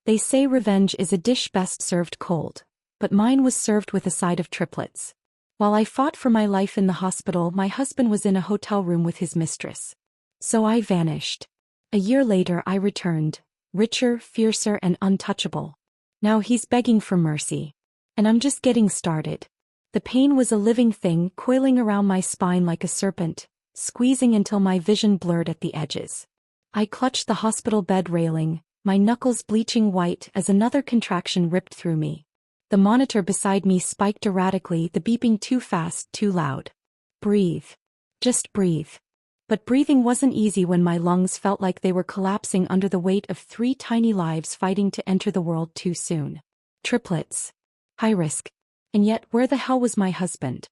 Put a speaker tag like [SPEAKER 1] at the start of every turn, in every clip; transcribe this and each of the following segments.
[SPEAKER 1] They say revenge is a dish best served cold, but mine was served with a side of triplets. While I fought for my life in the hospital, my husband was in a hotel room with his mistress. So I vanished. A year later I returned, richer, fiercer and untouchable. Now he's begging for mercy. And I'm just getting started. The pain was a living thing coiling around my spine like a serpent, squeezing until my vision blurred at the edges. I clutched the hospital bed railing, my knuckles bleaching white as another contraction ripped through me. The monitor beside me spiked erratically, the beeping too fast, too loud. Breathe. Just breathe. But breathing wasn't easy when my lungs felt like they were collapsing under the weight of 3 tiny lives fighting to enter the world too soon. Triplets. High risk. And yet where the hell was my husband?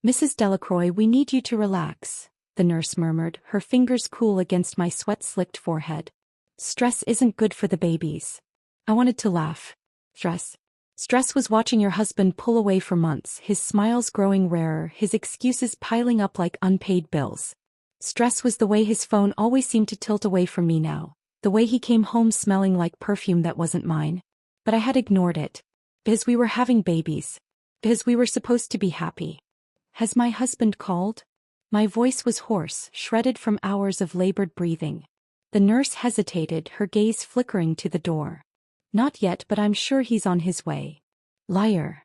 [SPEAKER 1] Mrs. Delacroy, we need you to relax, the nurse murmured, her fingers cool against my sweat-slicked forehead. Stress isn't good for the babies. I wanted to laugh. Stress was watching your husband pull away for months, his smiles growing rarer, his excuses piling up like unpaid bills. Stress was the way his phone always seemed to tilt away from me now, the way he came home smelling like perfume that wasn't mine. But I had ignored it. Because we were having babies. Because we were supposed to be happy. Has my husband called? My voice was hoarse, shredded from hours of labored breathing. The nurse hesitated, her gaze flickering to the door. Not yet, but I'm sure he's on his way. Liar.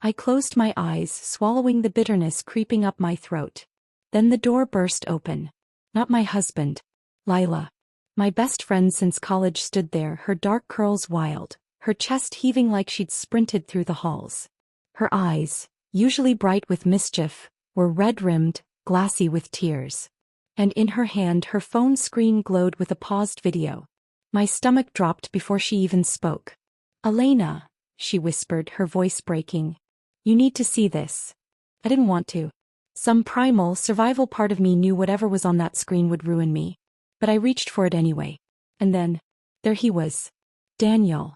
[SPEAKER 1] I closed my eyes, swallowing the bitterness creeping up my throat. Then the door burst open. Not my husband. Lila. My best friend since college stood there, her dark curls wild, her chest heaving like she'd sprinted through the halls. Her eyes, usually bright with mischief, were red-rimmed, glassy with tears. And in her hand her phone screen glowed with a paused video. My stomach dropped before she even spoke. Elena, she whispered, her voice breaking. You need to see this. I didn't want to. Some primal, survival part of me knew whatever was on that screen would ruin me. But I reached for it anyway. And then, there he was. Daniel.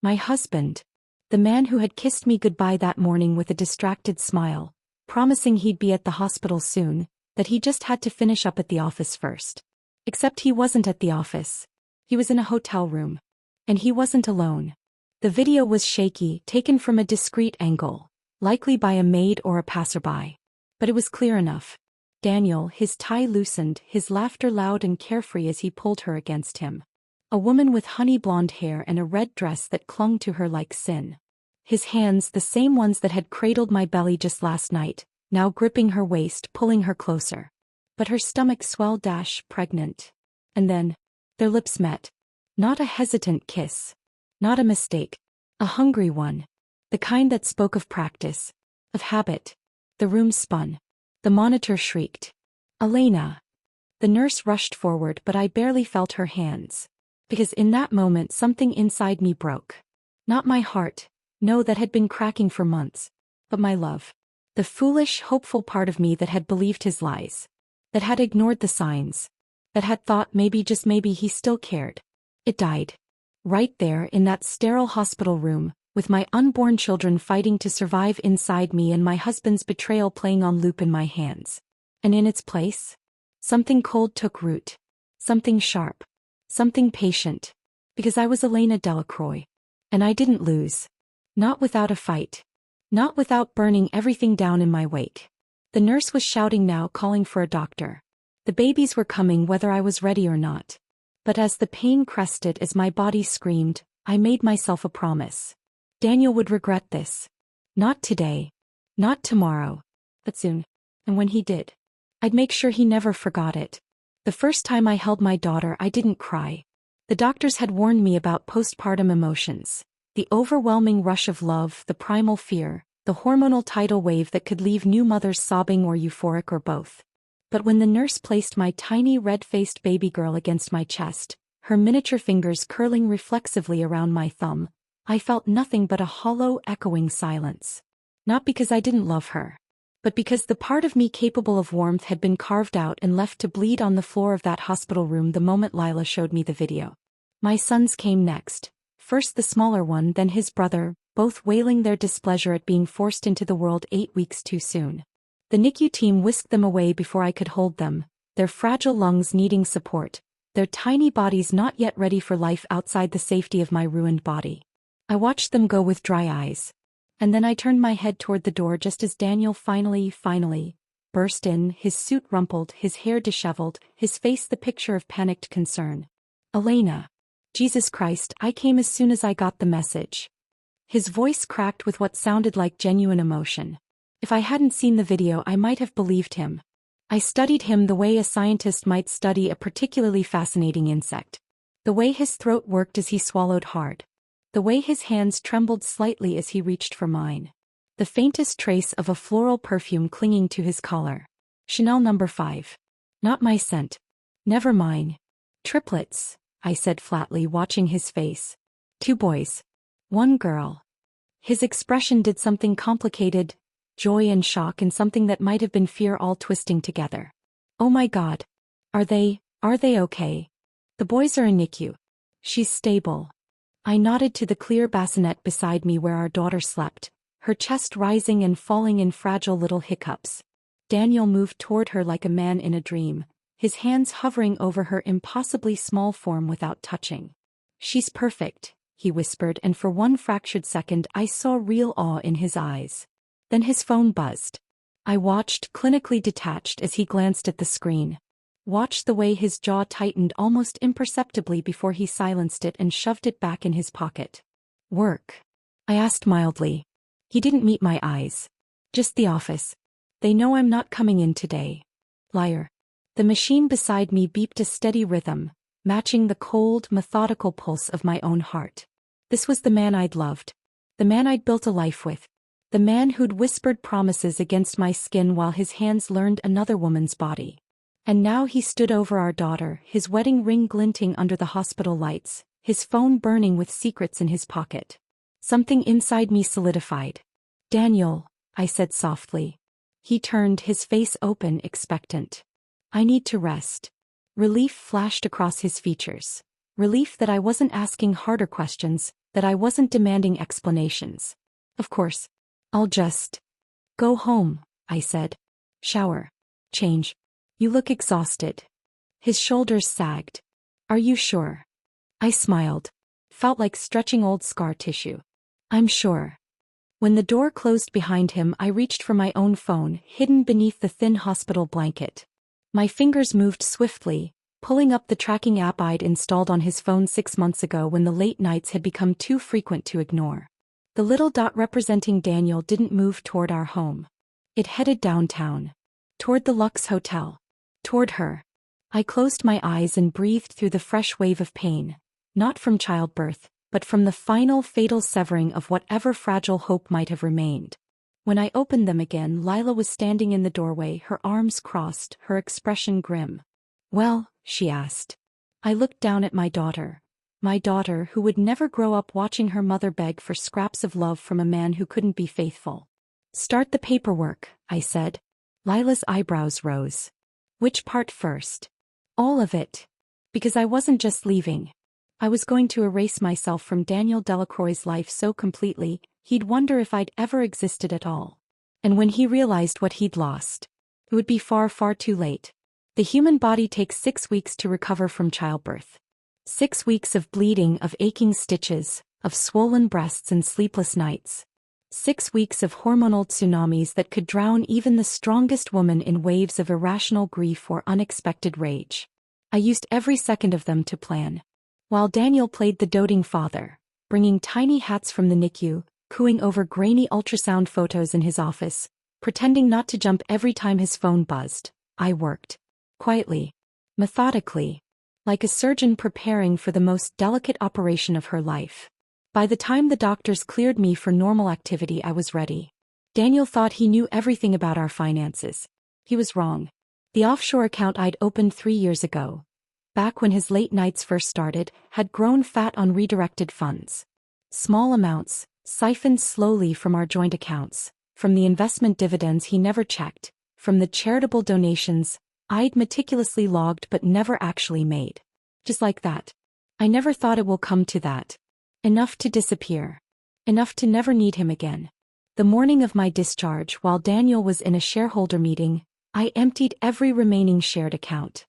[SPEAKER 1] My husband. The man who had kissed me goodbye that morning with a distracted smile, promising he'd be at the hospital soon, that he just had to finish up at the office first. Except he wasn't at the office. He was in a hotel room. And he wasn't alone. The video was shaky, taken from a discreet angle, likely by a maid or a passerby. But it was clear enough. Daniel, his tie loosened, his laughter loud and carefree as he pulled her against him. A woman with honey blonde hair and a red dress that clung to her like sin. His hands, the same ones that had cradled my belly just last night, now gripping her waist, pulling her closer. But her stomach swelled, pregnant. And then, their lips met. Not a hesitant kiss. Not a mistake. A hungry one. The kind that spoke of practice. Of habit. The room spun. The monitor shrieked. Elena. The nurse rushed forward, but I barely felt her hands. Because in that moment something inside me broke. Not my heart. No, that had been cracking for months. But my love. The foolish, hopeful part of me that had believed his lies. That had ignored the signs. That had thought maybe, just maybe, he still cared. It died. Right there in that sterile hospital room, with my unborn children fighting to survive inside me and my husband's betrayal playing on loop in my hands. And in its place, something cold took root. Something sharp. Something patient. Because I was Elena Delacroy. And I didn't lose. Not without a fight. Not without burning everything down in my wake. The nurse was shouting now, calling for a doctor. The babies were coming whether I was ready or not. But as the pain crested, as my body screamed, I made myself a promise. Daniel would regret this. Not today. Not tomorrow. But soon. And when he did, I'd make sure he never forgot it. The first time I held my daughter, I didn't cry. The doctors had warned me about postpartum emotions. The overwhelming rush of love, the primal fear, the hormonal tidal wave that could leave new mothers sobbing or euphoric or both. But when the nurse placed my tiny red-faced baby girl against my chest, her miniature fingers curling reflexively around my thumb, I felt nothing but a hollow, echoing silence. Not because I didn't love her, but because the part of me capable of warmth had been carved out and left to bleed on the floor of that hospital room the moment Lila showed me the video. My sons came next. First the smaller one, then his brother, both wailing their displeasure at being forced into the world 8 weeks too soon. The NICU team whisked them away before I could hold them, their fragile lungs needing support, their tiny bodies not yet ready for life outside the safety of my ruined body. I watched them go with dry eyes. And then I turned my head toward the door just as Daniel finally, burst in, his suit rumpled, his hair disheveled, his face the picture of panicked concern. "Elena. Jesus Christ, I came as soon as I got the message." His voice cracked with what sounded like genuine emotion. If I hadn't seen the video, I might have believed him. I studied him the way a scientist might study a particularly fascinating insect. The way his throat worked as he swallowed hard. The way his hands trembled slightly as he reached for mine. The faintest trace of a floral perfume clinging to his collar. Chanel No. 5. Not my scent. Never mine. "Triplets," I said flatly, watching his face. "2 boys. 1 girl." His expression did something complicated, joy and shock and something that might have been fear all twisting together. "Oh my God. Are they okay?" "The boys are in NICU. She's stable." I nodded to the clear bassinet beside me where our daughter slept, her chest rising and falling in fragile little hiccups. Daniel moved toward her like a man in a dream, his hands hovering over her impossibly small form without touching. "She's perfect," he whispered, and for one fractured second I saw real awe in his eyes. Then his phone buzzed. I watched, clinically detached, as he glanced at the screen. Watched the way his jaw tightened almost imperceptibly before he silenced it and shoved it back in his pocket. "Work?" I asked mildly. He didn't meet my eyes. "Just the office. They know I'm not coming in today." "Liar." The machine beside me beeped a steady rhythm, matching the cold, methodical pulse of my own heart. This was the man I'd loved. The man I'd built a life with. The man who'd whispered promises against my skin while his hands learned another woman's body. And now he stood over our daughter, his wedding ring glinting under the hospital lights, his phone burning with secrets in his pocket. Something inside me solidified. "Daniel," I said softly. He turned, his face open, expectant. "I need to rest." Relief flashed across his features. Relief that I wasn't asking harder questions, that I wasn't demanding explanations. "Of course. I'll just go home," I said. "Shower. Change. You look exhausted." His shoulders sagged. "Are you sure?" I smiled. Felt like stretching old scar tissue. "I'm sure." When the door closed behind him, I reached for my own phone, hidden beneath the thin hospital blanket. My fingers moved swiftly, pulling up the tracking app I'd installed on his phone 6 months ago when the late nights had become too frequent to ignore. The little dot representing Daniel didn't move toward our home. It headed downtown. Toward the Lux Hotel. Toward her. I closed my eyes and breathed through the fresh wave of pain, not from childbirth, but from the final fatal severing of whatever fragile hope might have remained. When I opened them again, Lila was standing in the doorway, her arms crossed, her expression grim. "Well?" she asked. I looked down at my daughter who would never grow up watching her mother beg for scraps of love from a man who couldn't be faithful. "Start the paperwork," I said. Lila's eyebrows rose. "Which part first?" "All of it." Because I wasn't just leaving. I was going to erase myself from Daniel Delacroy's life so completely, he'd wonder if I'd ever existed at all. And when he realized what he'd lost, it would be far, far too late. The human body takes 6 weeks to recover from childbirth. 6 weeks of bleeding, of aching stitches, of swollen breasts and sleepless nights. 6 weeks of hormonal tsunamis that could drown even the strongest woman in waves of irrational grief or unexpected rage. I used every second of them to plan. While Daniel played the doting father, bringing tiny hats from the NICU, cooing over grainy ultrasound photos in his office, pretending not to jump every time his phone buzzed, I worked. Quietly. Methodically. Like a surgeon preparing for the most delicate operation of her life. By the time the doctors cleared me for normal activity, I was ready. Daniel thought he knew everything about our finances. He was wrong. The offshore account I'd opened 3 years ago, back when his late nights first started, had grown fat on redirected funds. Small amounts, siphoned slowly from our joint accounts, from the investment dividends he never checked, from the charitable donations I'd meticulously logged but never actually made. Just like that. I never thought it will come to that. Enough to disappear. Enough to never need him again. The morning of my discharge, while Daniel was in a shareholder meeting, I emptied every remaining shared account.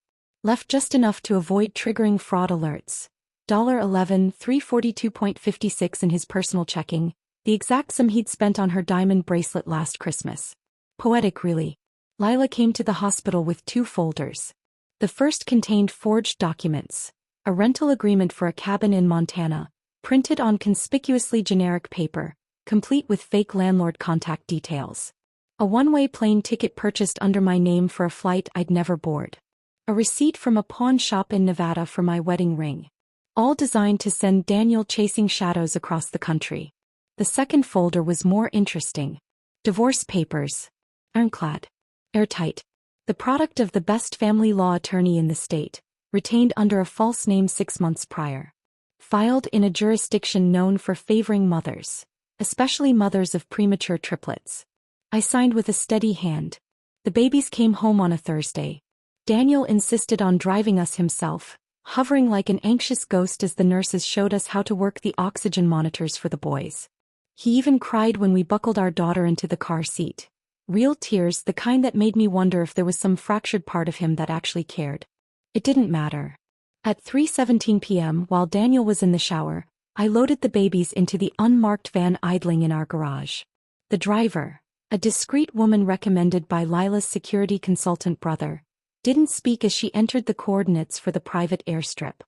[SPEAKER 1] Left just enough to avoid triggering fraud alerts. $11,342.56 in his personal checking, the exact sum he'd spent on her diamond bracelet last Christmas. Poetic, really. Lila came to the hospital with 2 folders. The first contained forged documents, a rental agreement for a cabin in Montana, printed on conspicuously generic paper, complete with fake landlord contact details. A one-way plane ticket purchased under my name for a flight I'd never board. A receipt from a pawn shop in Nevada for my wedding ring. All designed to send Daniel chasing shadows across the country. The second folder was more interesting. Divorce papers. Ironclad. Airtight. The product of the best family law attorney in the state, retained under a false name 6 months prior. Filed in a jurisdiction known for favoring mothers, especially mothers of premature triplets. I signed with a steady hand. The babies came home on a Thursday. Daniel insisted on driving us himself, hovering like an anxious ghost as the nurses showed us how to work the oxygen monitors for the boys. He even cried when we buckled our daughter into the car seat. Real tears, the kind that made me wonder if there was some fractured part of him that actually cared. It didn't matter. At 3:17 p.m., while Daniel was in the shower, I loaded the babies into the unmarked van idling in our garage. The driver, a discreet woman recommended by Lila's security consultant brother, didn't speak as she entered the coordinates for the private airstrip.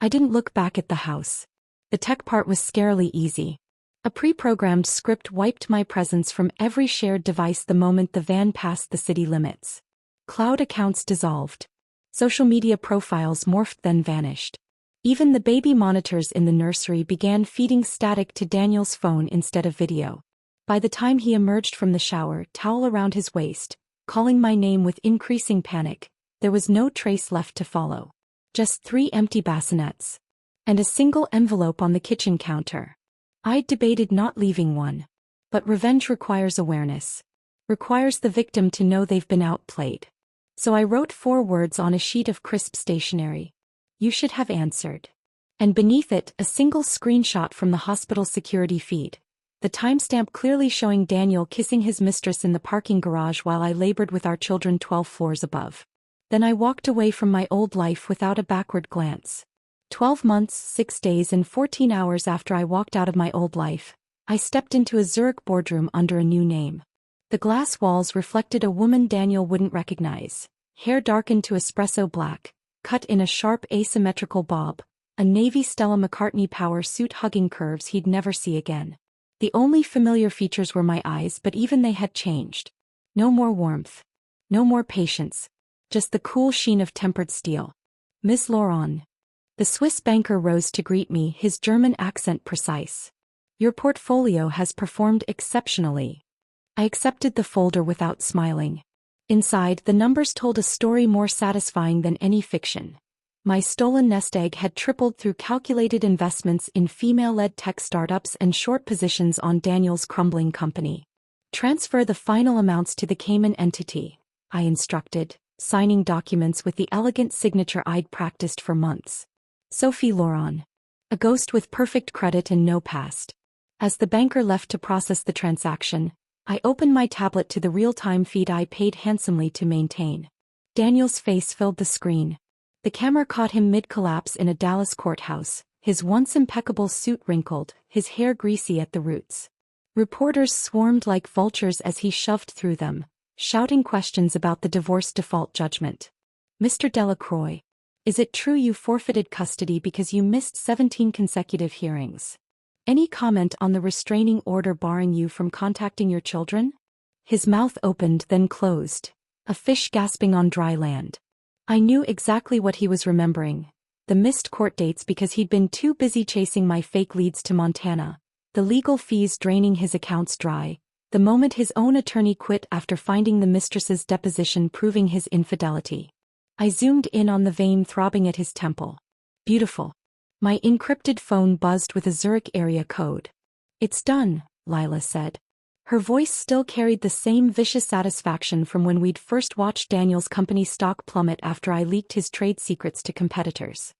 [SPEAKER 1] I didn't look back at the house. The tech part was scarily easy. A pre-programmed script wiped my presence from every shared device the moment the van passed the city limits. Cloud accounts dissolved. Social media profiles morphed then vanished. Even the baby monitors in the nursery began feeding static to Daniel's phone instead of video. By the time he emerged from the shower, towel around his waist, calling my name with increasing panic, there was no trace left to follow. Just 3 empty bassinets. And a single envelope on the kitchen counter. I'd debated not leaving one. But revenge requires awareness. Requires the victim to know they've been outplayed. So I wrote 4 words on a sheet of crisp stationery. You should have answered. And beneath it, a single screenshot from the hospital security feed. The timestamp clearly showing Daniel kissing his mistress in the parking garage while I labored with our children 12 floors above. Then I walked away from my old life without a backward glance. 12 months, 6 days and 14 hours after I walked out of my old life, I stepped into a Zurich boardroom under a new name. The glass walls reflected a woman Daniel wouldn't recognize, hair darkened to espresso black, cut in a sharp asymmetrical bob, a navy Stella McCartney power suit hugging curves he'd never see again. The only familiar features were my eyes, but even they had changed. No more warmth. No more patience. Just the cool sheen of tempered steel. Miss Laurent. The Swiss banker rose to greet me, his German accent precise. Your portfolio has performed exceptionally. I accepted the folder without smiling. Inside, the numbers told a story more satisfying than any fiction. My stolen nest egg had tripled through calculated investments in female-led tech startups and short positions on Daniel's crumbling company. Transfer the final amounts to the Cayman entity, I instructed, signing documents with the elegant signature I'd practiced for months. Sophie Laurent. A ghost with perfect credit and no past. As the banker left to process the transaction, I opened my tablet to the real-time feed I paid handsomely to maintain. Daniel's face filled the screen. The camera caught him mid-collapse in a Dallas courthouse, his once impeccable suit wrinkled, his hair greasy at the roots. Reporters swarmed like vultures as he shoved through them, shouting questions about the divorce default judgment. Mr. Delacroy. Is it true you forfeited custody because you missed 17 consecutive hearings? Any comment on the restraining order barring you from contacting your children? His mouth opened then closed, a fish gasping on dry land. I knew exactly what he was remembering. The missed court dates because he'd been too busy chasing my fake leads to Montana, the legal fees draining his accounts dry, the moment his own attorney quit after finding the mistress's deposition proving his infidelity. I zoomed in on the vein throbbing at his temple. Beautiful. My encrypted phone buzzed with a Zurich area code. It's done, Lila said. Her voice still carried the same vicious satisfaction from when we'd first watched Daniel's company stock plummet after I leaked his trade secrets to competitors.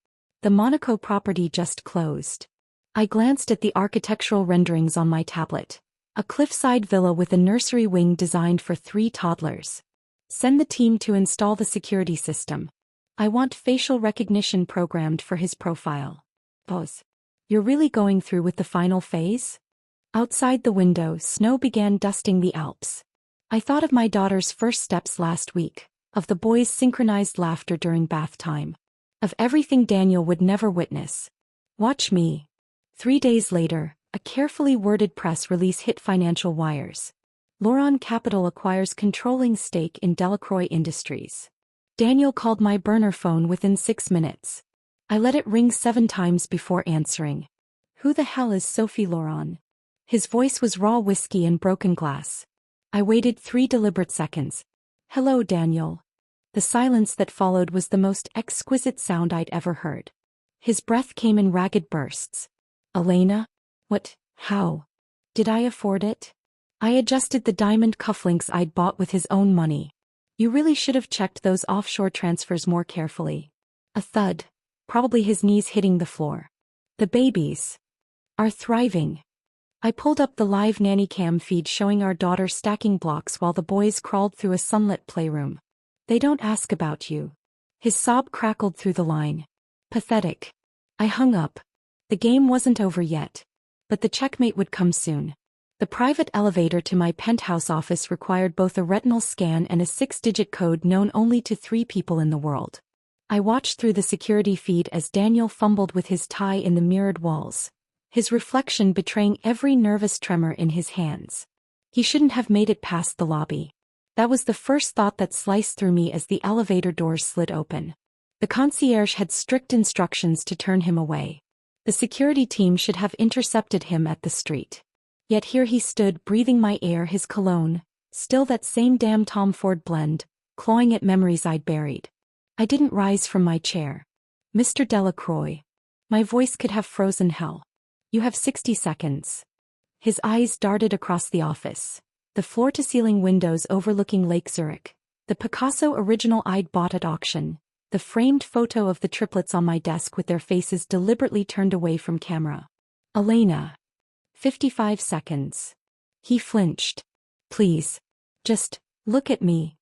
[SPEAKER 1] The Monaco property just closed. I glanced at the architectural renderings on my tablet. A cliffside villa with a nursery wing designed for 3 toddlers. Send the team to install the security system. I want facial recognition programmed for his profile. Pause. You're really going through with the final phase? Outside the window, snow began dusting the Alps. I thought of my daughter's first steps last week, of the boys' synchronized laughter during bath time, of everything Daniel would never witness. Watch me. 3 days later, a carefully worded press release hit financial wires. Lauron Capital acquires controlling stake in Delacroy Industries. Daniel called my burner phone within 6 minutes. I let it ring 7 times before answering. Who the hell is Sophie Lauron? His voice was raw whiskey and broken glass. I waited 3 deliberate seconds. Hello, Daniel. The silence that followed was the most exquisite sound I'd ever heard. His breath came in ragged bursts. Elena? What? How? Did I afford it? I adjusted the diamond cufflinks I'd bought with his own money. You really should have checked those offshore transfers more carefully. A thud. Probably his knees hitting the floor. The babies are thriving. I pulled up the live nanny cam feed showing our daughter stacking blocks while the boys crawled through a sunlit playroom. They don't ask about you. His sob crackled through the line. Pathetic. I hung up. The game wasn't over yet. But the checkmate would come soon. The private elevator to my penthouse office required both a retinal scan and a 6-digit code known only to 3 people in the world. I watched through the security feed as Daniel fumbled with his tie in the mirrored walls, his reflection betraying every nervous tremor in his hands. He shouldn't have made it past the lobby. That was the first thought that sliced through me as the elevator doors slid open. The concierge had strict instructions to turn him away. The security team should have intercepted him at the street. Yet here he stood, breathing my air, his cologne, still that same damn Tom Ford blend, clawing at memories I'd buried. I didn't rise from my chair. Mr. Delacroy. My voice could have frozen hell. You have 60 seconds. His eyes darted across the office. The floor-to-ceiling windows overlooking Lake Zurich. The Picasso original I'd bought at auction. The framed photo of the triplets on my desk with their faces deliberately turned away from camera. Elena. 55 seconds. He flinched. Please. Just look at me.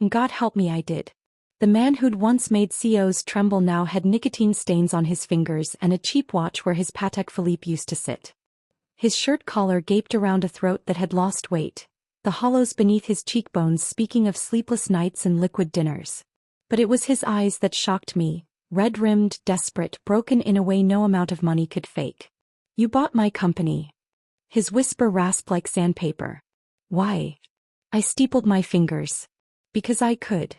[SPEAKER 1] God help me, I did. The man who'd once made CEOs tremble now had nicotine stains on his fingers and a cheap watch where his Patek Philippe used to sit. His shirt collar gaped around a throat that had lost weight, the hollows beneath his cheekbones speaking of sleepless nights and liquid dinners. But it was his eyes that shocked me, red-rimmed, desperate, broken in a way no amount of money could fake. You bought my company. His whisper rasped like sandpaper. Why? I steepled my fingers. Because I could.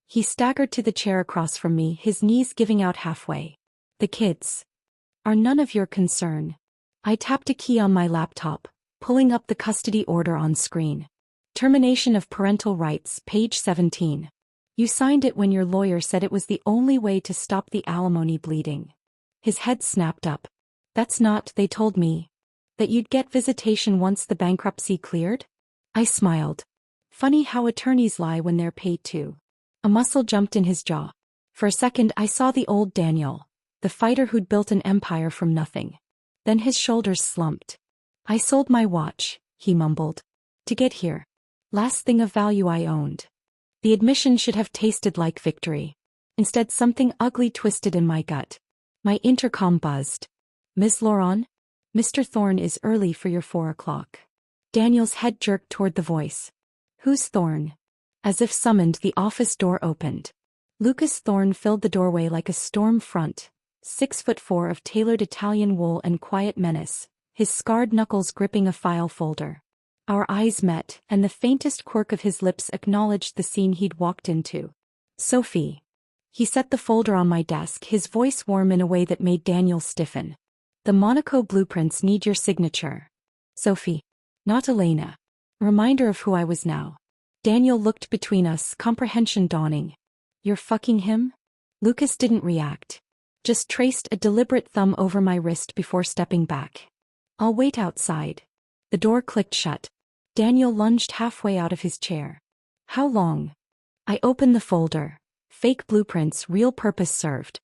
[SPEAKER 1] He staggered to the chair across from me, his knees giving out halfway. The kids are none of your concern. I tapped a key on my laptop, pulling up the custody order on screen. Termination of parental rights, page 17. You signed it when your lawyer said it was the only way to stop the alimony bleeding. His head snapped up. That's not, they told me. That you'd get visitation once the bankruptcy cleared? I smiled. Funny how attorneys lie when they're paid to. A muscle jumped in his jaw. For a second I saw the old Daniel, the fighter who'd built an empire from nothing. Then his shoulders slumped. I sold my watch, he mumbled. To get here. Last thing of value I owned. The admission should have tasted like victory. Instead something ugly twisted in my gut. My intercom buzzed. Ms. Lauron? Mr. Thorne is early for your 4 o'clock. Daniel's head jerked toward the voice. Who's Thorne? As if summoned, the office door opened. Lucas Thorne filled the doorway like a storm front, 6'4" of tailored Italian wool and quiet menace, his scarred knuckles gripping a file folder. Our eyes met, and the faintest quirk of his lips acknowledged the scene he'd walked into. Sophie. He set the folder on my desk, his voice warm in a way that made Daniel stiffen. The Monaco blueprints need your signature. Sophie. Not Elena. Reminder of who I was now. Daniel looked between us, comprehension dawning. You're fucking him? Lucas didn't react. Just traced a deliberate thumb over my wrist before stepping back. I'll wait outside. The door clicked shut. Daniel lunged halfway out of his chair. How long? I opened the folder. Fake blueprints, real purpose served.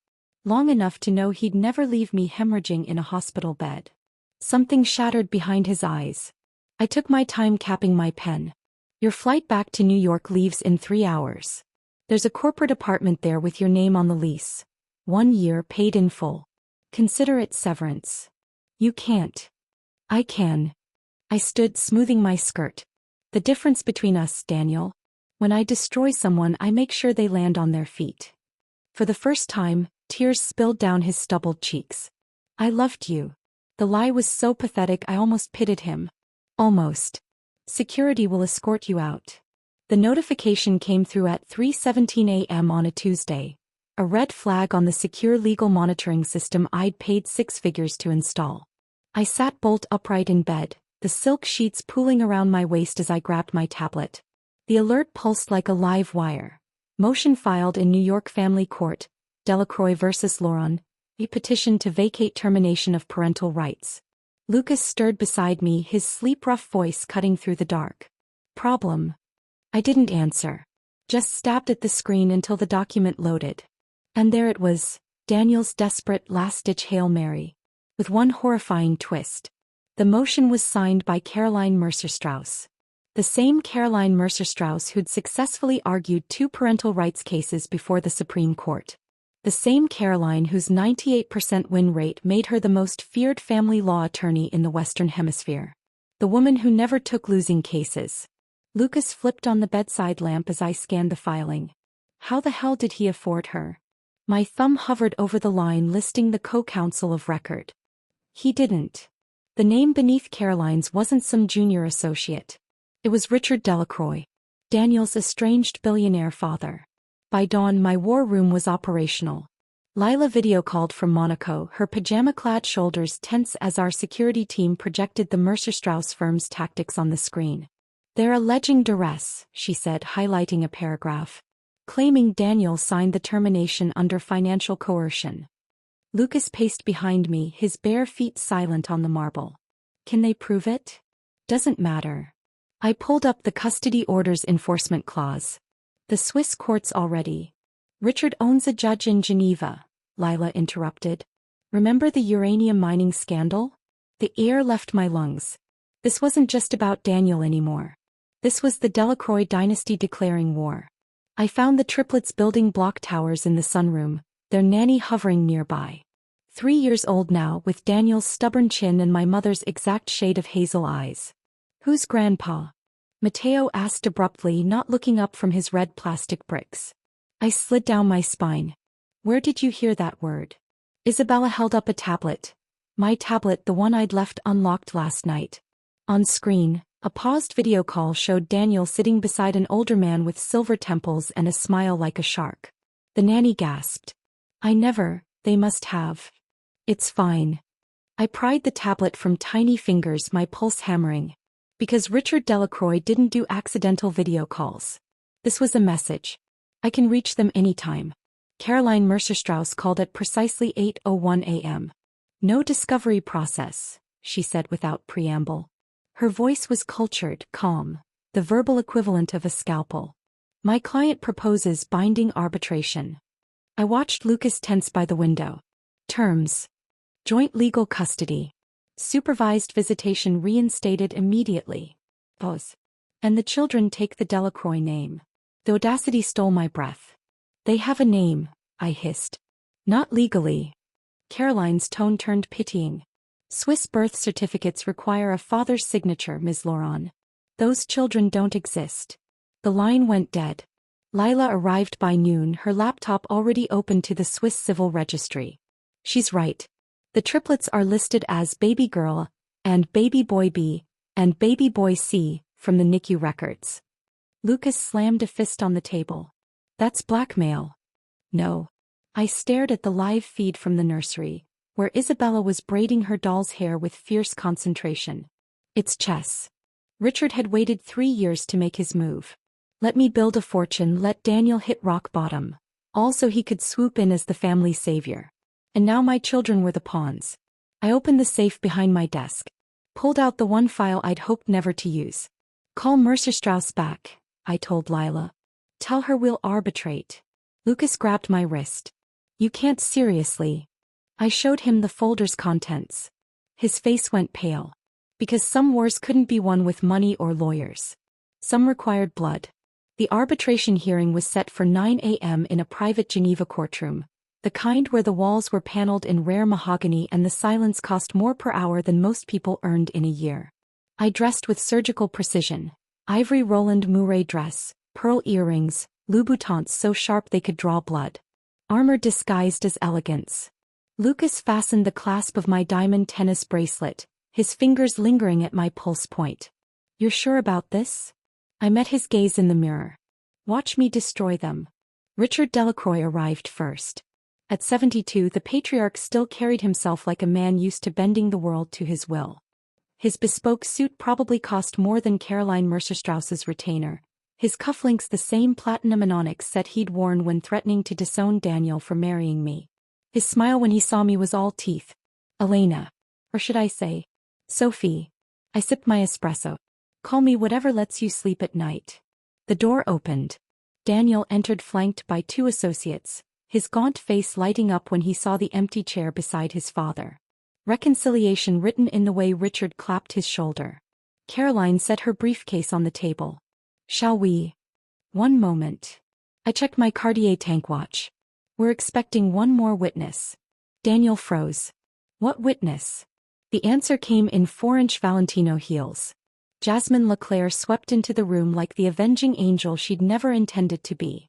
[SPEAKER 1] Long enough to know he'd never leave me hemorrhaging in a hospital bed. Something shattered behind his eyes. I took my time capping my pen. Your flight back to New York leaves in 3 hours. There's a corporate apartment there with your name on the lease. 1 year paid in full. Consider it severance. You can't. I can. I stood smoothing my skirt. The difference between us, Daniel. When I destroy someone, I make sure they land on their feet. For the first time, tears spilled down his stubbled cheeks. I loved you. The lie was so pathetic I almost pitied him. Almost. Security will escort you out. The notification came through at 3:17 a.m. on a Tuesday. A red flag on the secure legal monitoring system I'd paid 6 figures to install. I sat bolt upright in bed, the silk sheets pooling around my waist as I grabbed my tablet. The alert pulsed like a live wire. Motion filed in New York Family Court, Delacroy versus Lauron, a petition to vacate termination of parental rights. Lucas stirred beside me, his sleep-rough voice cutting through the dark. Problem. I didn't answer. Just stabbed at the screen until the document loaded. And there it was, Daniel's desperate last-ditch Hail Mary. With one horrifying twist. The motion was signed by Caroline Mercer-Strauss. The same Caroline Mercer-Strauss who'd successfully argued 2 parental rights cases before the Supreme Court. The same Caroline whose 98% win rate made her the most feared family law attorney in the Western Hemisphere. The woman who never took losing cases. Lucas flipped on the bedside lamp as I scanned the filing. How the hell did he afford her? My thumb hovered over the line listing the co-counsel of record. He didn't. The name beneath Caroline's wasn't some junior associate. It was Richard Delacroy, Daniel's estranged billionaire father. By dawn my war room was operational. Lila video-called from Monaco, her pajama-clad shoulders tense as our security team projected the Mercer-Strauss firm's tactics on the screen. They're alleging duress, she said, highlighting a paragraph. Claiming Daniel signed the termination under financial coercion. Lucas paced behind me, his bare feet silent on the marble. Can they prove it? Doesn't matter. I pulled up the custody orders enforcement clause. The Swiss courts already. Richard owns a judge in Geneva, Lila interrupted. Remember the uranium mining scandal? The air left my lungs. This wasn't just about Daniel anymore. This was the Delacroy dynasty declaring war. I found the triplets building block towers in the sunroom, their nanny hovering nearby. 3 years old now, with Daniel's stubborn chin and my mother's exact shade of hazel eyes. Who's grandpa? Matteo asked abruptly, not looking up from his red plastic bricks. I slid down my spine. Where did you hear that word? Isabella held up a tablet. My tablet, the one I'd left unlocked last night. On screen, a paused video call showed Daniel sitting beside an older man with silver temples and a smile like a shark. The nanny gasped. They must have. It's fine. I pried the tablet from tiny fingers, my pulse hammering. Because Richard Delacroy didn't do accidental video calls. This was a message. I can reach them anytime. Caroline Mercer-Strauss called at precisely 8:01 a.m. No discovery process, she said without preamble. Her voice was cultured, calm, the verbal equivalent of a scalpel. My client proposes binding arbitration. I watched Lucas tense by the window. Terms. Joint legal custody. Supervised visitation reinstated immediately. Pause. And the children take the Delacroy name. The audacity stole my breath. They have a name, I hissed. Not legally. Caroline's tone turned pitying. Swiss birth certificates require a father's signature, Ms. Lauron. Those children don't exist. The line went dead. Lila arrived by noon, her laptop already open to the Swiss Civil Registry. She's right. The triplets are listed as Baby Girl, and Baby Boy B, and Baby Boy C, from the NICU records. Lucas slammed a fist on the table. That's blackmail. No. I stared at the live feed from the nursery, where Isabella was braiding her doll's hair with fierce concentration. It's chess. Richard had waited 3 years to make his move. Let me build a fortune, let Daniel hit rock bottom. Also he could swoop in as the family savior. And now my children were the pawns. I opened the safe behind my desk. Pulled out the one file I'd hoped never to use. Call Mercer-Strauss back, I told Lila. Tell her we'll arbitrate. Lucas grabbed my wrist. You can't seriously. I showed him the folder's contents. His face went pale. Because some wars couldn't be won with money or lawyers. Some required blood. The arbitration hearing was set for 9 a.m. in a private Geneva courtroom, the kind where the walls were paneled in rare mahogany and the silence cost more per hour than most people earned in a year. I dressed with surgical precision, ivory Roland Mouret dress, pearl earrings, Louboutins so sharp they could draw blood. Armor disguised as elegance. Lucas fastened the clasp of my diamond tennis bracelet, his fingers lingering at my pulse point. "You're sure about this?" I met his gaze in the mirror. "Watch me destroy them." Richard Delacroy arrived first. At 72, the patriarch still carried himself like a man used to bending the world to his will. His bespoke suit probably cost more than Caroline Mercer-Strauss's retainer, his cufflinks the same platinum and onyx set he'd worn when threatening to disown Daniel for marrying me. His smile when he saw me was all teeth. "Elena. Or should I say, Sophie." I sipped my espresso. "Call me whatever lets you sleep at night." The door opened. Daniel entered flanked by 2 associates, his gaunt face lighting up when he saw the empty chair beside his father. Reconciliation written in the way Richard clapped his shoulder. Caroline set her briefcase on the table. "Shall we?" "One moment." I checked my Cartier tank watch. "We're expecting one more witness." Daniel froze. "What witness?" The answer came in 4-inch Valentino heels. Jasmine Leclerc swept into the room like the avenging angel she'd never intended to be.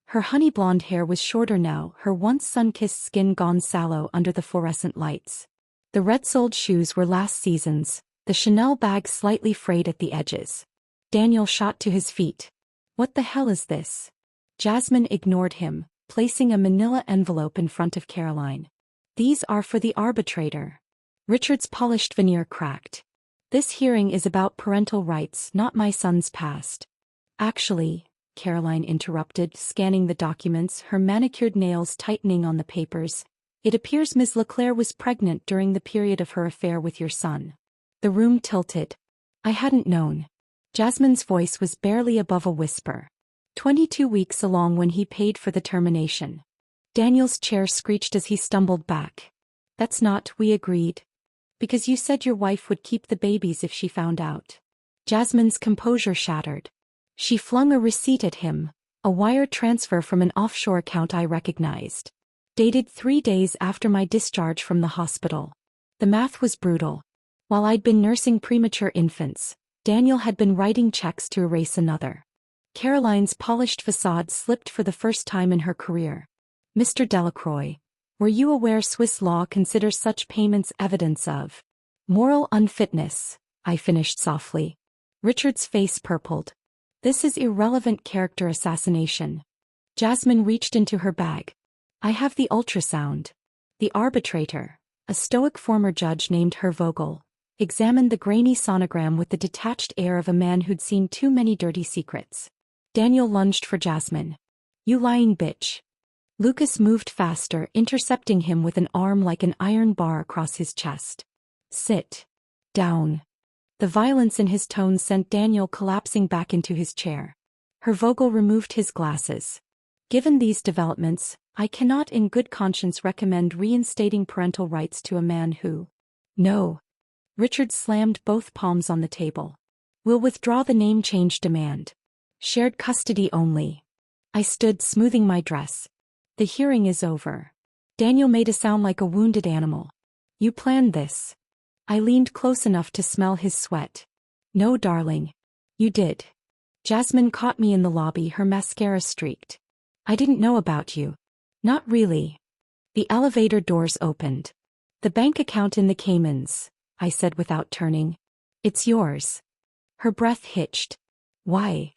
[SPEAKER 1] Her honey blonde hair was shorter now, her once sun-kissed skin gone sallow under the fluorescent lights. The red-soled shoes were last season's, the Chanel bag slightly frayed at the edges. Daniel shot to his feet. "What the hell is this?" Jasmine ignored him, placing a manila envelope in front of Caroline. "These are for the arbitrator." Richard's polished veneer cracked. "This hearing is about parental rights, not my son's past." "Actually," Caroline interrupted, scanning the documents, her manicured nails tightening on the papers, "it appears Ms. Leclerc was pregnant during the period of her affair with your son." The room tilted. "I hadn't known." Jasmine's voice was barely above a whisper. 22 weeks along when he paid for the termination. Daniel's chair screeched as he stumbled back. "That's not," we agreed. "Because you said your wife would keep the babies if she found out." Jasmine's composure shattered. She flung a receipt at him, a wire transfer from an offshore account I recognized. Dated 3 days after my discharge from the hospital. The math was brutal. While I'd been nursing premature infants, Daniel had been writing checks to erase another. Caroline's polished facade slipped for the first time in her career. "Mr. Delacroy, were you aware Swiss law considers such payments evidence of moral unfitness?" I finished softly. Richard's face purpled. "This is irrelevant character assassination." Jasmine reached into her bag. "I have the ultrasound." The arbitrator, a stoic former judge named Herr Vogel, examined the grainy sonogram with the detached air of a man who'd seen too many dirty secrets. Daniel lunged for Jasmine. "You lying bitch." Lucas moved faster, intercepting him with an arm like an iron bar across his chest. "Sit down." The violence in his tone sent Daniel collapsing back into his chair. Herr Vogel removed his glasses. "Given these developments, I cannot in good conscience recommend reinstating parental rights to a man who—" "No." Richard slammed both palms on the table. "We'll withdraw the name change demand. Shared custody only." I stood, smoothing my dress. "The hearing is over." Daniel made a sound like a wounded animal. "You planned this." I leaned close enough to smell his sweat. "No, darling. You did." Jasmine caught me in the lobby, her mascara streaked. "I didn't know about you." "Not really." The elevator doors opened. "The bank account in the Caymans," I said without turning. "It's yours." Her breath hitched. "Why?"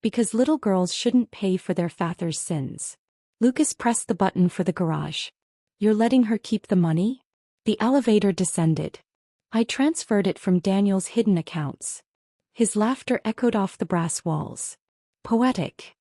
[SPEAKER 1] "Because little girls shouldn't pay for their father's sins." Lucas pressed the button for the garage. "You're letting her keep the money?" The elevator descended. I transferred it from Daniel's hidden accounts. His laughter echoed off the brass walls. "Poetic."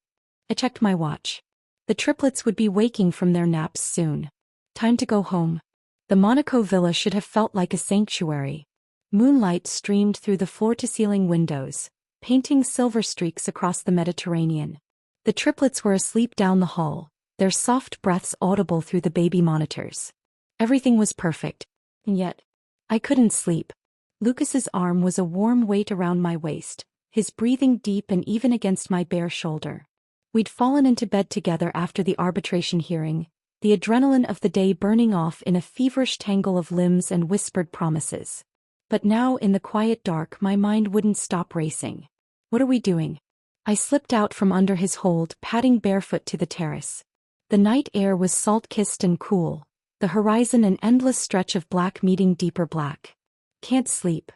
[SPEAKER 1] I checked my watch. The triplets would be waking from their naps soon. Time to go home. The Monaco villa should have felt like a sanctuary. Moonlight streamed through the floor-to-ceiling windows, painting silver streaks across the Mediterranean. The triplets were asleep down the hall, their soft breaths audible through the baby monitors. Everything was perfect, and yet I couldn't sleep. Lucas's arm was a warm weight around my waist, his breathing deep and even against my bare shoulder. We'd fallen into bed together after the arbitration hearing, the adrenaline of the day burning off in a feverish tangle of limbs and whispered promises. But now in the quiet dark my mind wouldn't stop racing. What are we doing? I slipped out from under his hold, padding barefoot to the terrace. The night air was salt-kissed and cool, the horizon an endless stretch of black meeting deeper black. Can't sleep.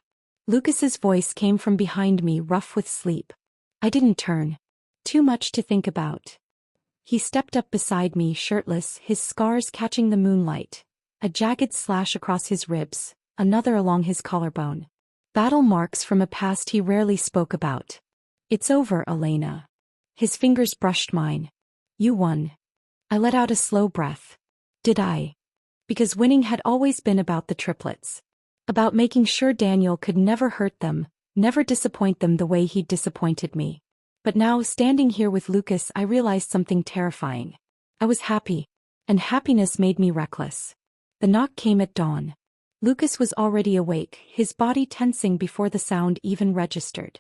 [SPEAKER 1] Lucas's voice came from behind me, rough with sleep. I didn't turn. Too much to think about. He stepped up beside me, shirtless, his scars catching the moonlight. A jagged slash across his ribs, another along his collarbone. Battle marks from a past he rarely spoke about. It's over, Elena. His fingers brushed mine. You won. I let out a slow breath. Did I? Because winning had always been about the triplets. About making sure Daniel could never hurt them, never disappoint them the way he'd disappointed me. But now, standing here with Lucas, I realized something terrifying. I was happy, and happiness made me reckless. The knock came at dawn. Lucas was already awake, his body tensing before the sound even registered.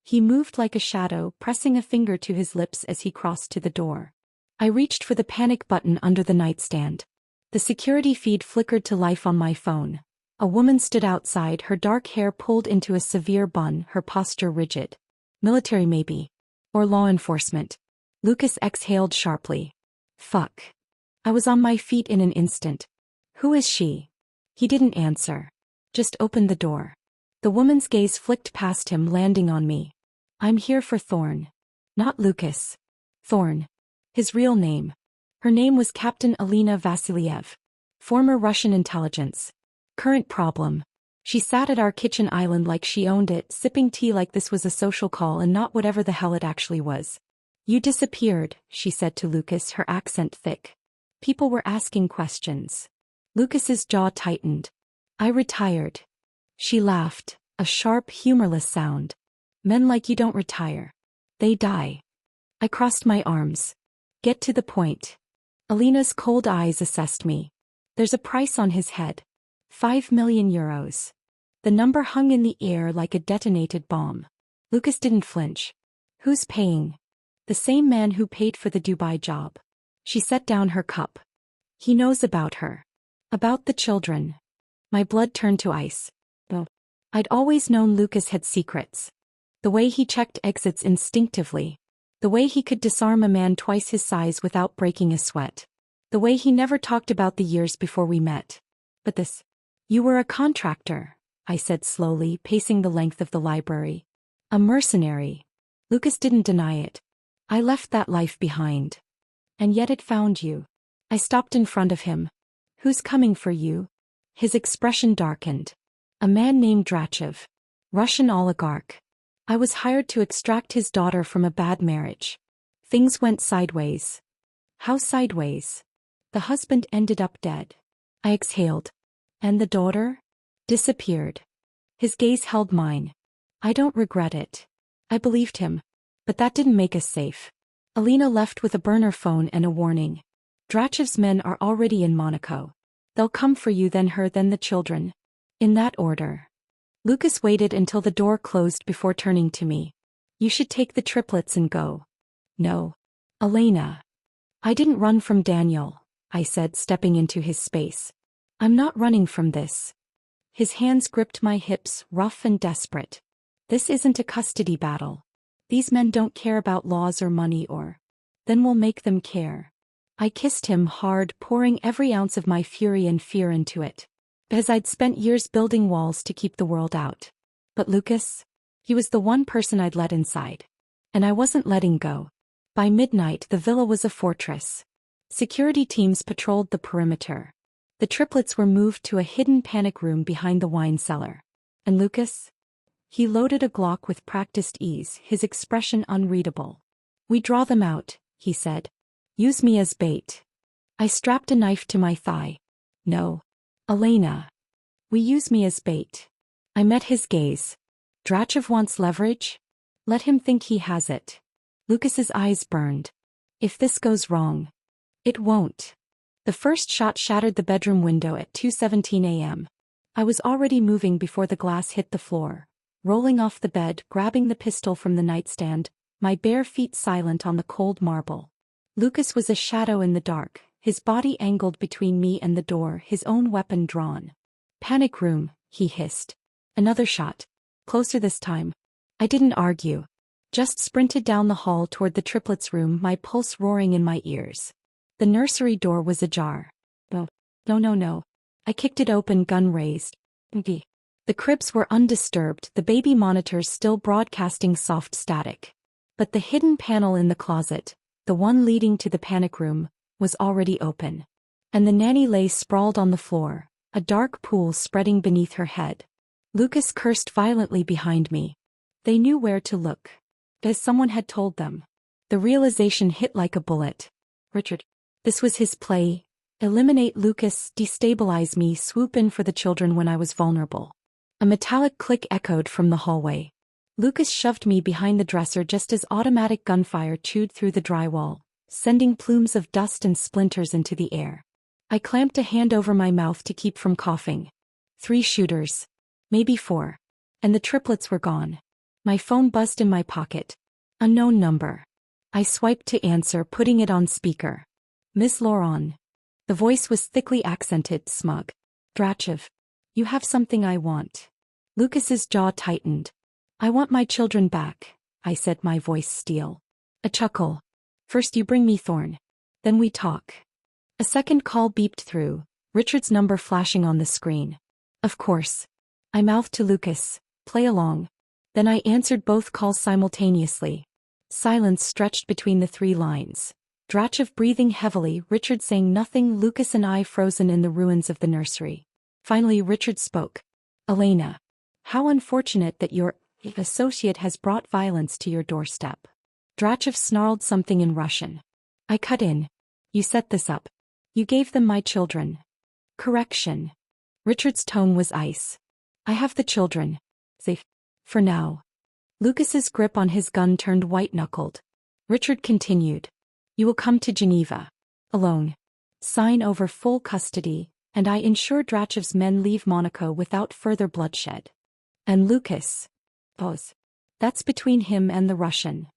[SPEAKER 1] He moved like a shadow, pressing a finger to his lips as he crossed to the door. I reached for the panic button under the nightstand. The security feed flickered to life on my phone. A woman stood outside, her dark hair pulled into a severe bun, her posture rigid. Military maybe. Or law enforcement. Lucas exhaled sharply. Fuck. I was on my feet in an instant. Who is she? He didn't answer. Just opened the door. The woman's gaze flicked past him, landing on me. I'm here for Thorn. Not Lucas. Thorn. His real name. Her name was Captain Elena Vasiliev. Former Russian intelligence. Current problem. She sat at our kitchen island like she owned it, sipping tea like this was a social call and not whatever the hell it actually was. You disappeared, she said to Lucas, her accent thick. People were asking questions. Lucas's jaw tightened. I retired. She laughed, a sharp, humorless sound. Men like you don't retire. They die. I crossed my arms. Get to the point. Elena's cold eyes assessed me. There's a price on his head. 5 million euros. The number hung in the air like a detonated bomb. Lucas didn't flinch. Who's paying? The same man who paid for the Dubai job. She set down her cup. He knows about her. About the children. My blood turned to ice. Oh. I'd always known Lucas had secrets. The way he checked exits instinctively. The way he could disarm a man twice his size without breaking a sweat. The way he never talked about the years before we met. But this. You were a contractor, I said slowly, pacing the length of the library. A mercenary. Lucas didn't deny it. I left that life behind. And yet it found you. I stopped in front of him. Who's coming for you? His expression darkened. A man named Drachev. Russian oligarch. I was hired to extract his daughter from a bad marriage. Things went sideways. How sideways? The husband ended up dead. I exhaled. And the daughter? Disappeared. His gaze held mine. I don't regret it. I believed him. But that didn't make us safe. Elena left with a burner phone and a warning. Drachev's men are already in Monaco. They'll come for you, then her, then the children. In that order. Lucas waited until the door closed before turning to me. You should take the triplets and go. No. Elena. I didn't run from Daniel, I said, stepping into his space. I'm not running from this. His hands gripped my hips, rough and desperate. This isn't a custody battle. These men don't care about laws or money or. Then we'll make them care. I kissed him hard, pouring every ounce of my fury and fear into it. As I'd spent years building walls to keep the world out. But Lucas? He was the one person I'd let inside. And I wasn't letting go. By midnight, the villa was a fortress. Security teams patrolled the perimeter. The triplets were moved to a hidden panic room behind the wine cellar. And Lucas? He loaded a Glock with practiced ease, his expression unreadable. We draw them out, he said. Use me as bait. I strapped a knife to my thigh. No. Elena. We use me as bait. I met his gaze. Drachev wants leverage? Let him think he has it. Lucas's eyes burned. If this goes wrong. It won't. The first shot shattered the bedroom window at 2:17 a.m. I was already moving before the glass hit the floor. rolling off the bed, grabbing the pistol from the nightstand, my bare feet silent on the cold marble. Lucas was a shadow in the dark, his body angled between me and the door, his own weapon drawn. "Panic room," he hissed. Another shot. Closer this time. I didn't argue. Just sprinted down the hall toward the triplets' room, my pulse roaring in my ears. The nursery door was ajar. No. I kicked it open, gun raised. The cribs were undisturbed, the baby monitors still broadcasting soft static. But the hidden panel in the closet, the one leading to the panic room, was already open. And the nanny lay sprawled on the floor, a dark pool spreading beneath her head. Lucas cursed violently behind me. They knew where to look. As someone had told them. The realization hit like a bullet. Richard. This was his play. Eliminate Lucas, destabilize me, swoop in for the children when I was vulnerable. A metallic click echoed from the hallway. Lucas shoved me behind the dresser just as automatic gunfire chewed through the drywall, sending plumes of dust and splinters into the air. I clamped a hand over my mouth to keep from coughing. 3 shooters. Maybe 4. And the triplets were gone. My phone buzzed in my pocket. Unknown number. I swiped to answer, putting it on speaker. "Miss Laurent." The voice was thickly accented, smug. "Drachev. You have something I want." Lucas's jaw tightened. "I want my children back," I said, my voice steel. A chuckle. "First you bring me Thorn. Then we talk." A second call beeped through, Richard's number flashing on the screen. Of course. I mouthed to Lucas, "Play along." Then I answered both calls simultaneously. Silence stretched between the 3 lines. Drachev breathing heavily, Richard saying nothing, Lucas and I frozen in the ruins of the nursery. Finally Richard spoke. "Elena. How unfortunate that your associate has brought violence to your doorstep." Drachev snarled something in Russian. I cut in. "You set this up. You gave them my children." "Correction." Richard's tone was ice. "I have the children. Safe. For now." Lucas's grip on his gun turned white-knuckled. Richard continued. "You will come to Geneva. Alone. Sign over full custody, and I ensure Drachev's men leave Monaco without further bloodshed. And Lucas. Pause. That's between him and the Russian."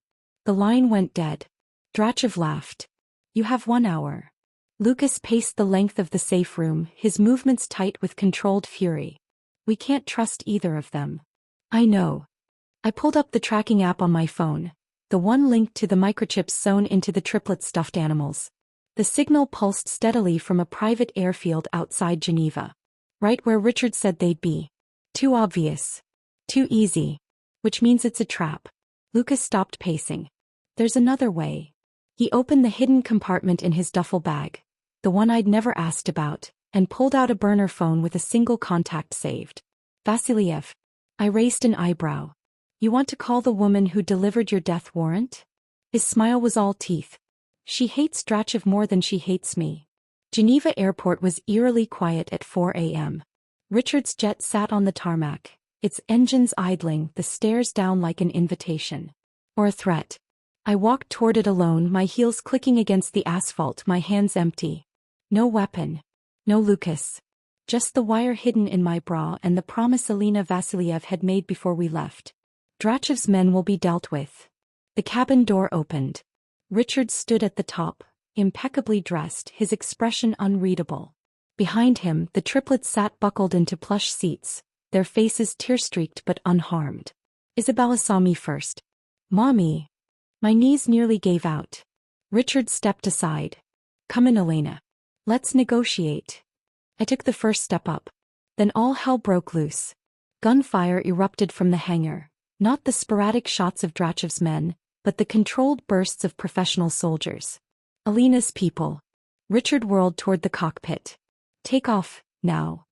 [SPEAKER 1] The line went dead. Drachev laughed. "You have 1 hour." Lucas paced the length of the safe room, his movements tight with controlled fury. "We can't trust either of them." "I know." I pulled up the tracking app on my phone, the one linked to the microchips sewn into the triplet stuffed animals. The signal pulsed steadily from a private airfield outside Geneva. Right where Richard said they'd be. Too obvious. Too easy. Which means it's a trap. Lucas stopped pacing. "There's another way." He opened the hidden compartment in his duffel bag, the one I'd never asked about, and pulled out a burner phone with a single contact saved. "Vasiliev." I raised an eyebrow. "You want to call the woman who delivered your death warrant?" His smile was all teeth. "She hates Drachev more than she hates me." Geneva Airport was eerily quiet at 4 a.m. Richard's jet sat on the tarmac, its engines idling, the stairs down like an invitation. Or a threat. I walked toward it alone, my heels clicking against the asphalt, my hands empty. No weapon. No Lucas. Just the wire hidden in my bra and the promise Elena Vasiliev had made before we left. Drachev's men will be dealt with. The cabin door opened. Richard stood at the top, impeccably dressed, his expression unreadable. Behind him, the triplets sat buckled into plush seats, their faces tear-streaked but unharmed. Isabella saw me first. "Mommy." My knees nearly gave out. Richard stepped aside. "Come in, Elena. Let's negotiate." I took the first step up. Then all hell broke loose. Gunfire erupted from the hangar, not the sporadic shots of Drachev's men, but the controlled bursts of professional soldiers. Elena's people. Richard whirled toward the cockpit. "Take off, now."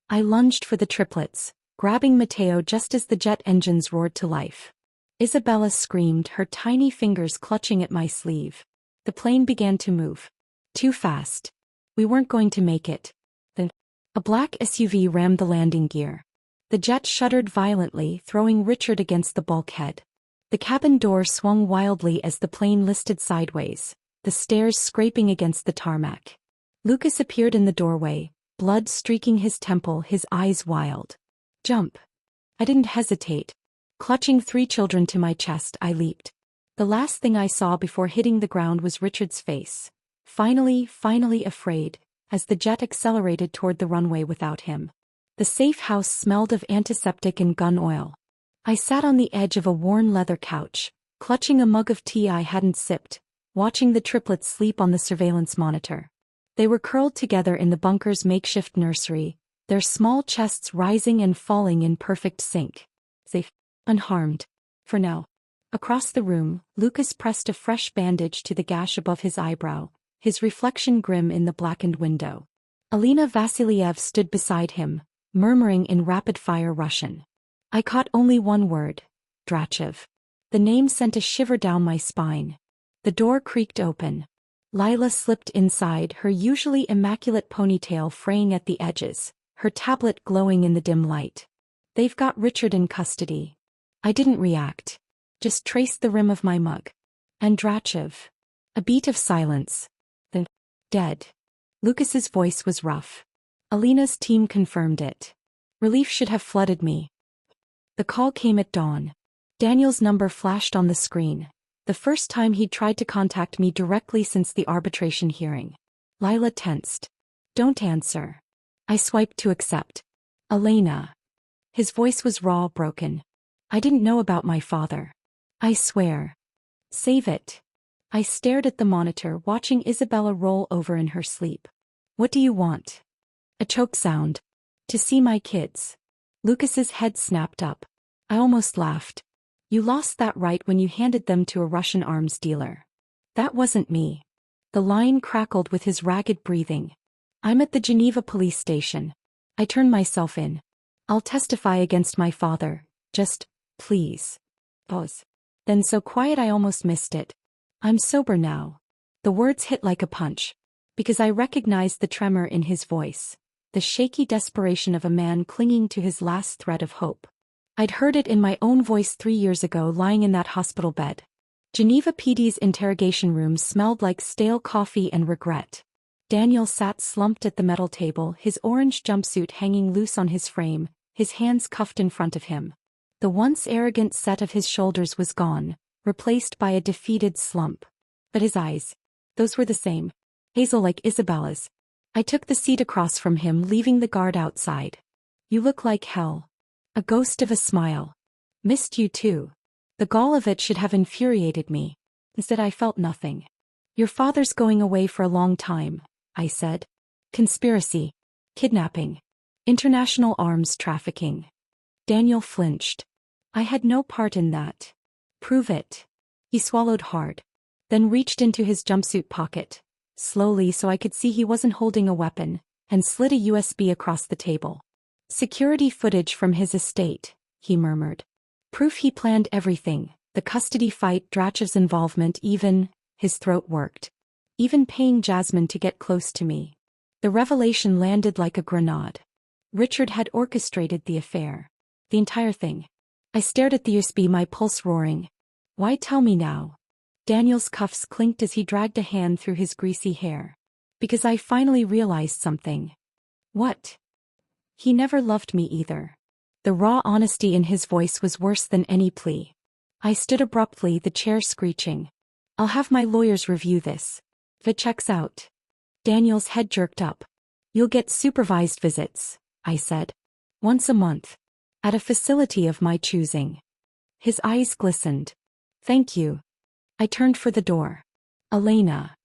[SPEAKER 1] I lunged for the triplets, grabbing Matteo just as the jet engines roared to life. Isabella screamed, her tiny fingers clutching at my sleeve. The plane began to move. Too fast. We weren't going to make it. A black SUV rammed the landing gear. The jet shuddered violently, throwing Richard against the bulkhead. The cabin door swung wildly as the plane listed sideways, the stairs scraping against the tarmac. Lucas appeared in the doorway, blood streaking his temple, his eyes wild. "Jump." I didn't hesitate. Clutching 3 children to my chest, I leaped. The last thing I saw before hitting the ground was Richard's face. Finally afraid, as the jet accelerated toward the runway without him. The safe house smelled of antiseptic and gun oil. I sat on the edge of a worn leather couch, clutching a mug of tea I hadn't sipped, watching the triplets sleep on the surveillance monitor. They were curled together in the bunker's makeshift nursery, their small chests rising and falling in perfect sync. Safe, unharmed. For now. Across the room, Lucas pressed a fresh bandage to the gash above his eyebrow, his reflection grim in the blackened window. Alina Vasiliev stood beside him, murmuring in rapid-fire Russian. I caught only one word: Drachev. The name sent a shiver down my spine. The door creaked open. Lila slipped inside, her usually immaculate ponytail fraying at the edges, her tablet glowing in the dim light. They've got Richard in custody. I didn't react. Just traced the rim of my mug. And Drachev. A beat of silence. Then, dead. Lucas's voice was rough. Alina's team confirmed it. Relief should have flooded me. The call came at dawn. Daniel's number flashed on the screen. The first time he'd tried to contact me directly since the arbitration hearing. Lila tensed. Don't answer. I swiped to accept. Elena. His voice was raw, broken. I didn't know about my father. I swear. Save it. I stared at the monitor, watching Isabella roll over in her sleep. What do you want? A choke sound. To see my kids. Lucas's head snapped up. I almost laughed. You lost that right when you handed them to a Russian arms dealer. That wasn't me. The line crackled with his ragged breathing. I'm at the Geneva police station. I turned myself in. I'll testify against my father. Just, please. Pause. Then so quiet I almost missed it. I'm sober now. The words hit like a punch. Because I recognized the tremor in his voice. The shaky desperation of a man clinging to his last thread of hope. I'd heard it in my own voice 3 years ago lying in that hospital bed. Geneva PD's interrogation room smelled like stale coffee and regret. Daniel sat slumped at the metal table, his orange jumpsuit hanging loose on his frame, his hands cuffed in front of him. The once arrogant set of his shoulders was gone, replaced by a defeated slump. But his eyes. Those were the same. Hazel like Isabella's. I took the seat across from him, leaving the guard outside. You look like hell. A ghost of a smile. Missed you too. The gall of it should have infuriated me. Instead I felt nothing. Your father's going away for a long time, I said. Conspiracy. Kidnapping. International arms trafficking. Daniel flinched. I had no part in that. Prove it. He swallowed hard. Then reached into his jumpsuit pocket, slowly so I could see he wasn't holding a weapon, and slid a USB across the table. Security footage from his estate, he murmured. Proof he planned everything, the custody fight, Drachev's involvement, even, his throat worked. Even paying Jasmine to get close to me. The revelation landed like a grenade. Richard had orchestrated the affair. The entire thing. I stared at the USB, my pulse roaring. Why tell me now? Daniel's cuffs clinked as he dragged a hand through his greasy hair. Because I finally realized something. What? He never loved me either. The raw honesty in his voice was worse than any plea. I stood abruptly, the chair screeching. I'll have my lawyers review this. If it checks out. Daniel's head jerked up. You'll get supervised visits, I said. Once a month. At a facility of my choosing. His eyes glistened. Thank you. I turned for the door. Elena.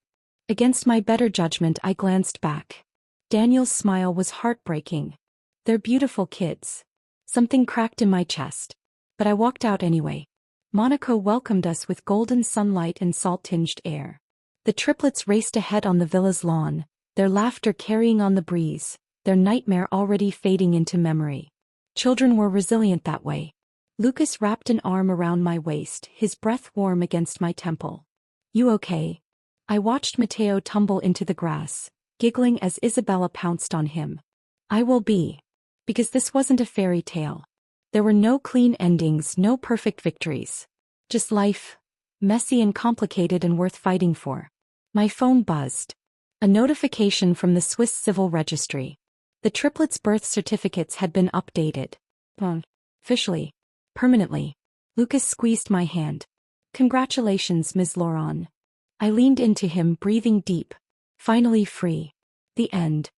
[SPEAKER 1] Against my better judgment I glanced back. Daniel's smile was heartbreaking. They're beautiful kids. Something cracked in my chest. But I walked out anyway. Monaco welcomed us with golden sunlight and salt-tinged air. The triplets raced ahead on the villa's lawn, their laughter carrying on the breeze, their nightmare already fading into memory. Children were resilient that way. Lucas wrapped an arm around my waist, his breath warm against my temple. You okay? I watched Matteo tumble into the grass, giggling as Isabella pounced on him. I will be. Because this wasn't a fairy tale. There were no clean endings, no perfect victories. Just life. Messy and complicated and worth fighting for. My phone buzzed. A notification from the Swiss Civil Registry. The triplets' birth certificates had been updated. Officially. Permanently. Lucas squeezed my hand. Congratulations, Ms. Laurent. I leaned into him, breathing deep. Finally free. The end.